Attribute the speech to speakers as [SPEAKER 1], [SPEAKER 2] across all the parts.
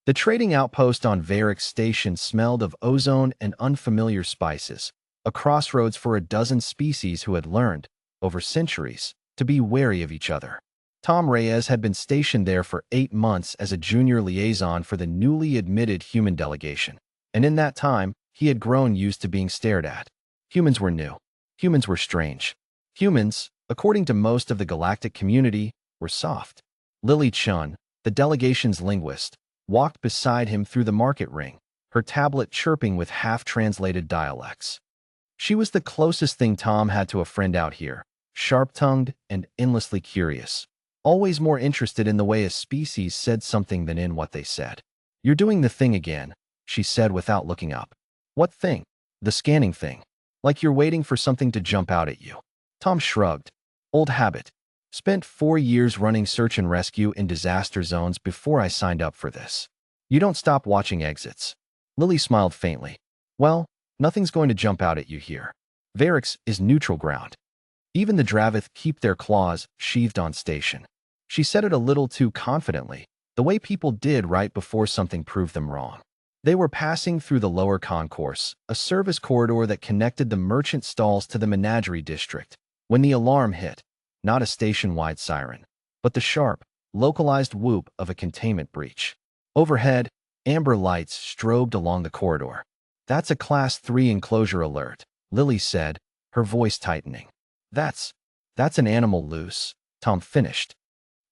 [SPEAKER 1] The trading outpost on Varick's station smelled of ozone and unfamiliar spices, a crossroads for a dozen species who had learned, over centuries, to be wary of each other. Tom Reyes had been stationed there for 8 months as a junior liaison for the newly admitted human delegation, and in that time, he had grown used to being stared at. Humans were new. Humans were strange. Humans, according to most of the galactic community, were soft. Lily Chun, the delegation's linguist, walked beside him through the market ring, her tablet chirping with half-translated dialects. She was the closest thing Tom had to a friend out here, sharp-tongued and endlessly curious, always more interested in the way a species said something than in what they said. "You're doing the thing again," she said without looking up. "What thing?" "The scanning thing. Like you're waiting for something to jump out at you." Tom shrugged. "Old habit. Spent 4 years running search and rescue in disaster zones before I signed up for this." "You don't stop watching exits." Lily smiled faintly. "Well, nothing's going to jump out at you here. Varick's is neutral ground. Even the Dravith keep their claws sheathed on station." She said it a little too confidently, the way people did right before something proved them wrong. They were passing through the lower concourse, a service corridor that connected the merchant stalls to the menagerie district, when the alarm hit. Not a station-wide siren, but the sharp, localized whoop of a containment breach. Overhead, amber lights strobed along the corridor. "That's a Class 3 enclosure alert," Lily said, her voice tightening. That's an animal loose," Tom finished.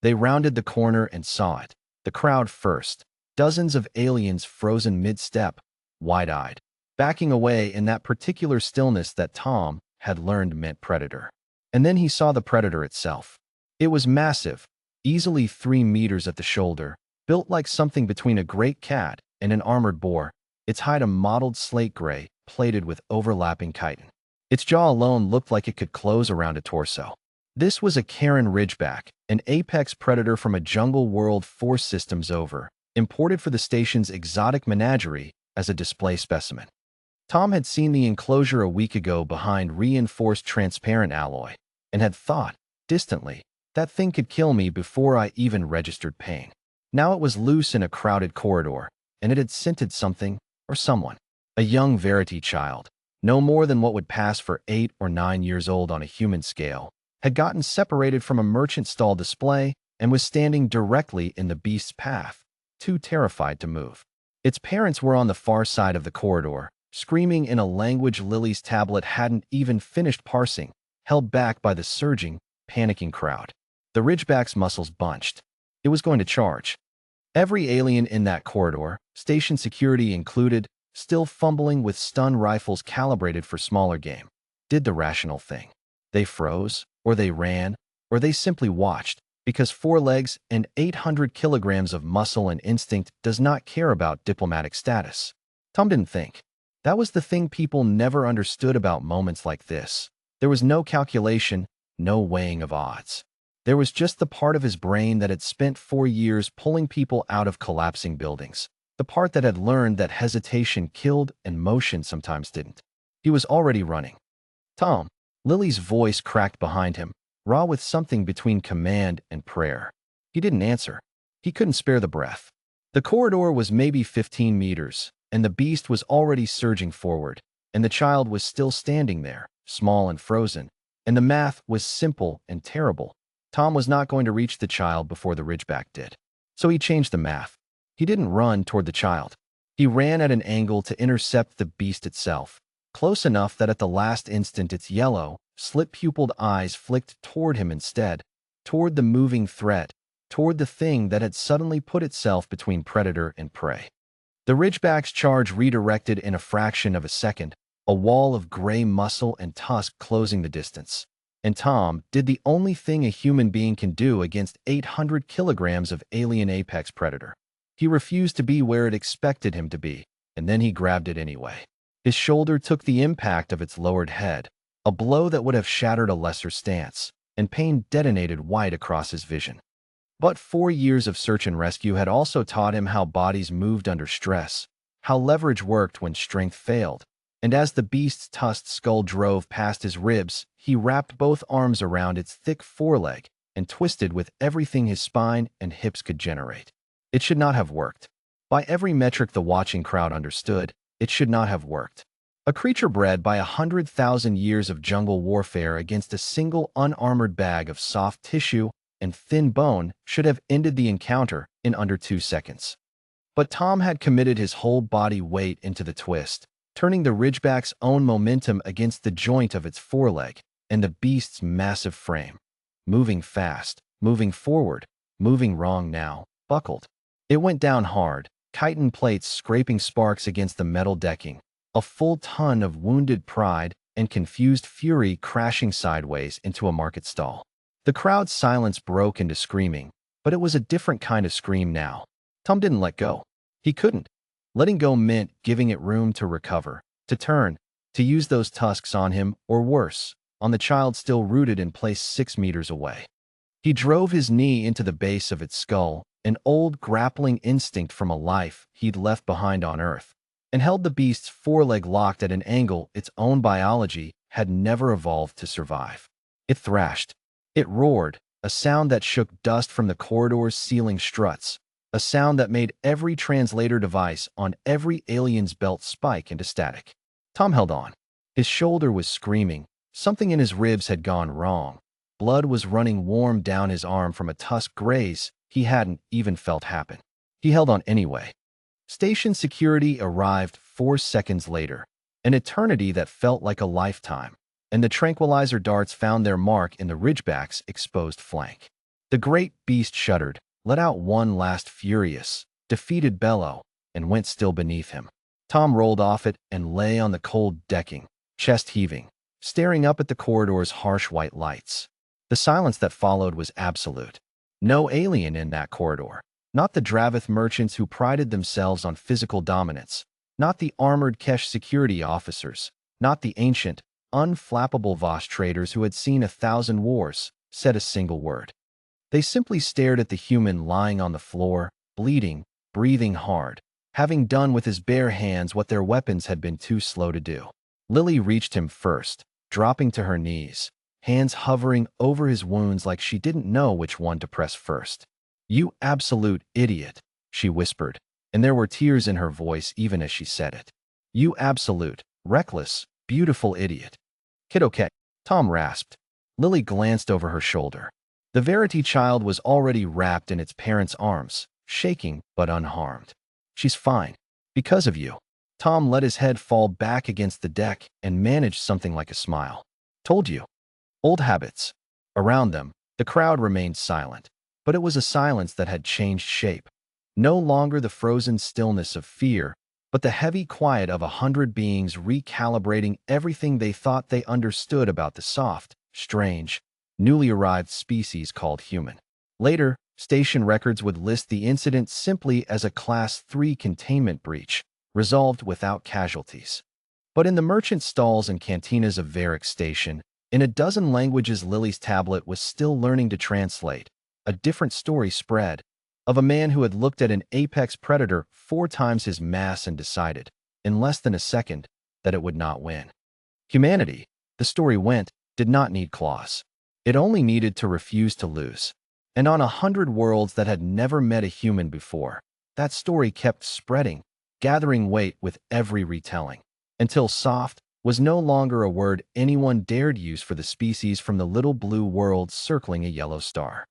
[SPEAKER 1] They rounded the corner and saw it. The crowd first. Dozens of aliens frozen mid-step, wide-eyed, backing away in that particular stillness that Tom had learned meant predator. And then he saw the predator itself. It was massive, easily 3 meters at the shoulder, built like something between a great cat and an armored boar, its hide a mottled slate gray, plated with overlapping chitin. Its jaw alone looked like it could close around a torso. This was a Karen Ridgeback, an apex predator from a jungle world 4 systems over, imported for the station's exotic menagerie as a display specimen. Tom had seen the enclosure a week ago behind reinforced transparent alloy, and had thought, distantly, that thing could kill me before I even registered pain. Now it was loose in a crowded corridor, and it had scented something, or someone. A young Verity child, no more than what would pass for 8 or 9 years old on a human scale, had gotten separated from a merchant stall display and was standing directly in the beast's path, too terrified to move. Its parents were on the far side of the corridor, screaming in a language Lily's tablet hadn't even finished parsing, held back by the surging, panicking crowd. The Ridgeback's muscles bunched. It was going to charge. Every alien in that corridor, station security included, still fumbling with stun rifles calibrated for smaller game, did the rational thing. They froze, or they ran, or they simply watched, because 4 legs and 800 kilograms of muscle and instinct does not care about diplomatic status. Tom didn't think. That was the thing people never understood about moments like this. There was no calculation, no weighing of odds. There was just the part of his brain that had spent 4 years pulling people out of collapsing buildings, the part that had learned that hesitation killed and motion sometimes didn't. He was already running. "Tom," Lily's voice cracked behind him, raw with something between command and prayer. He didn't answer. He couldn't spare the breath. The corridor was maybe 15 meters, and the beast was already surging forward, and the child was still standing there, small and frozen, and the math was simple and terrible. Tom was not going to reach the child before the Ridgeback did. So he changed the math. He didn't run toward the child. He ran at an angle to intercept the beast itself, close enough that at the last instant its yellow, slit-pupiled eyes flicked toward him instead, toward the moving threat, toward the thing that had suddenly put itself between predator and prey. The Ridgeback's charge redirected in a fraction of a second, a wall of gray muscle and tusk closing the distance. And Tom did the only thing a human being can do against 800 kilograms of alien apex predator. He refused to be where it expected him to be, and then he grabbed it anyway. His shoulder took the impact of its lowered head, a blow that would have shattered a lesser stance, and pain detonated wide across his vision. But 4 years of search and rescue had also taught him how bodies moved under stress, how leverage worked when strength failed, and as the beast's tusked skull drove past his ribs, he wrapped both arms around its thick foreleg and twisted with everything his spine and hips could generate. It should not have worked. By every metric the watching crowd understood, it should not have worked. A creature bred by 100,000 years of jungle warfare against a single unarmored bag of soft tissue and thin bone should have ended the encounter in under 2 seconds. But Tom had committed his whole body weight into the twist, turning the Ridgeback's own momentum against the joint of its foreleg and the beast's massive frame. Moving fast, moving forward, moving wrong now, buckled. It went down hard, chitin plates scraping sparks against the metal decking, a full ton of wounded pride and confused fury crashing sideways into a market stall. The crowd's silence broke into screaming, but it was a different kind of scream now. Tom didn't let go. He couldn't. Letting go meant giving it room to recover, to turn, to use those tusks on him, or worse, on the child still rooted in place 6 meters away. He drove his knee into the base of its skull, an old grappling instinct from a life he'd left behind on Earth, and held the beast's foreleg locked at an angle its own biology had never evolved to survive. It thrashed. It roared, a sound that shook dust from the corridor's ceiling struts, a sound that made every translator device on every alien's belt spike into static. Tom held on. His shoulder was screaming. Something in his ribs had gone wrong. Blood was running warm down his arm from a tusk graze he hadn't even felt happen. He held on anyway. Station security arrived 4 seconds later, an eternity that felt like a lifetime, and the tranquilizer darts found their mark in the Ridgeback's exposed flank. The great beast shuddered, let out one last furious, defeated bellow, and went still beneath him. Tom rolled off it and lay on the cold decking, chest heaving, staring up at the corridor's harsh white lights. The silence that followed was absolute. No alien in that corridor. Not the Dravith merchants who prided themselves on physical dominance. Not the armored Kesh security officers. Not the ancient, unflappable Vosh traders who had seen 1,000 wars, said a single word. They simply stared at the human lying on the floor, bleeding, breathing hard, having done with his bare hands what their weapons had been too slow to do. Lily reached him first, dropping to her knees, hands hovering over his wounds like she didn't know which one to press first. "You absolute idiot," she whispered, and there were tears in her voice even as she said it. "You absolute, reckless, beautiful idiot." "Kid, okay," Tom rasped. Lily glanced over her shoulder. The Verity child was already wrapped in its parents' arms, shaking but unharmed. "She's fine. Because of you." Tom let his head fall back against the deck and managed something like a smile. "Told you." Old habits. Around them, the crowd remained silent, but it was a silence that had changed shape. No longer the frozen stillness of fear, but the heavy quiet of 100 beings recalibrating everything they thought they understood about the soft, strange, newly arrived species called human. Later, station records would list the incident simply as a Class 3 containment breach, resolved without casualties. But in the merchant stalls and cantinas of Varick Station, in a dozen languages Lily's tablet was still learning to translate, a different story spread, of a man who had looked at an apex predator 4 times his mass and decided, in less than a second, that it would not win. Humanity, the story went, did not need claws. It only needed to refuse to lose. And on 100 worlds that had never met a human before, that story kept spreading, gathering weight with every retelling, until soft was no longer a word anyone dared use for the species from the little blue world circling a yellow star.